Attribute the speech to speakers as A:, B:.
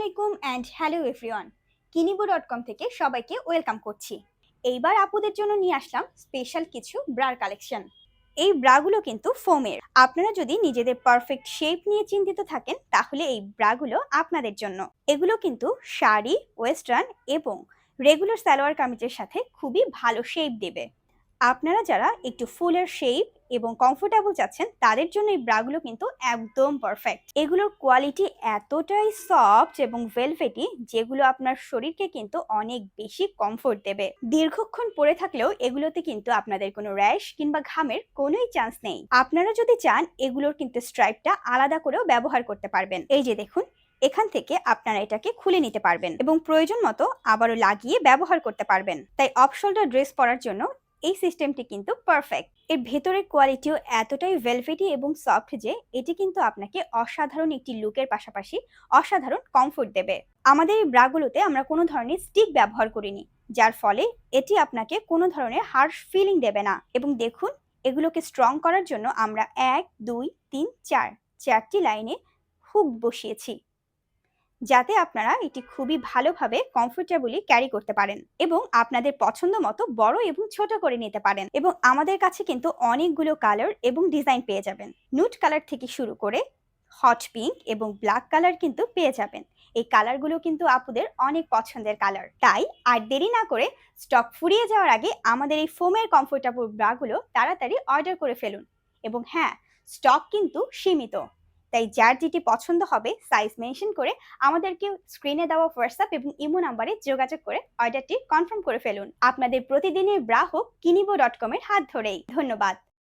A: আলাইকুম and hello everyone. কিনিবো.কম থেকে সবাইকে ওয়েলকাম করছি। এইবার আপুদের জন্য নিয়ে আসলাম স্পেশাল কিছু ব্রার কালেকশন। এই ব্রাগুলো কিন্তু ফোমের। আপনারা যদি নিজেদের পারফেক্ট শেপ নিয়ে চিন্তিত থাকেন তাহলে এই ব্রাগুলো আপনাদের জন্য। এগুলো কিন্তু শাড়ি, ওয়েস্টার্ন এবং রেগুলার সালোয়ার কামিজের সাথে খুবই ভালো শেপ দেবে। আপনারা যারা একটু ফুলের শেপ এবং কমফোর্টেবল চাচ্ছেন তাদের জন্য এই ব্রাগুলো কিন্তু একদম পারফেক্ট। এগুলোর কোয়ালিটি এতটাই সফট এবং ভেলভেটি যেগুলো আপনার শরীরকে কিন্তু অনেক বেশি কমফোর্ট দেবে। দীর্ঘক্ষণ পরে থাকলেও এগুলোতে কিন্তু আপনাদের কোনো র্যাশ কিংবা ঘামের কোনোই চান্স নেই। আপনারা যদি চান এগুলোর কিন্তু স্ট্রাইপটা আলাদা করেও ব্যবহার করতে পারবেন। এই যে দেখুন, এখান থেকে আপনারা এটাকে খুলে নিতে পারবেন এবং প্রয়োজন মতো আবারও লাগিয়ে ব্যবহার করতে পারবেন। তাই অফ শোল্ডার ড্রেস পরার জন্য এই সিস্টেমটি কিন্তু পারফেক্ট। এর ভেতরের কোয়ালিটিও এতটাই ভেলভেটি এবং সফট যে এটি কিন্তু আপনাকে অসাধারণ একটি লুকের পাশাপাশি অসাধারণ কমফোর্ট দেবে। আমাদের এই ব্রাগুলোতে আমরা কোনো ধরনের স্টিক ব্যবহার করিনি, যার ফলে এটি আপনাকে কোনো ধরনের হার্শ ফিলিং দেবে না। এবং দেখুন, এগুলোকে স্ট্রং করার জন্য আমরা 1 2 3 4 চারটি লাইনে হুক বসিয়েছি, যাতে আপনারা এটি খুবই ভালোভাবে কমফোর্টেবলি ক্যারি করতে পারেন এবং আপনাদের পছন্দ মতো বড় এবং ছোট করে নিতে পারেন। এবং আমাদের কাছে কিন্তু অনেকগুলো কালার এবং ডিজাইন পেয়ে যাবেন। নুট কালার থেকে শুরু করে হট পিঙ্ক এবং ব্ল্যাক কালার কিন্তু পেয়ে যাবেন। এই কালারগুলো কিন্তু আপুদের অনেক পছন্দের কালার। তাই আর দেরি না করে স্টক ফুরিয়ে যাওয়ার আগে আমাদের এই ফোমের কমফোর্টেবল ব্রাগুলো তাড়াতাড়ি অর্ডার করে ফেলুন। এবং হ্যাঁ, স্টক কিন্তু সীমিত। তাই যার যেটি পছন্দ হবে সাইজ মেনশন করে আমাদেরকে স্ক্রিনে দেওয়া হোয়াটসঅ্যাপ এবং ইমো নাম্বারে যোগাযোগ করে অর্ডারটি কনফার্ম করে ফেলুন। আপনাদের প্রতিদিনের ব্রা হোক কিনিবো.কম এর হাত ধরেই। ধন্যবাদ।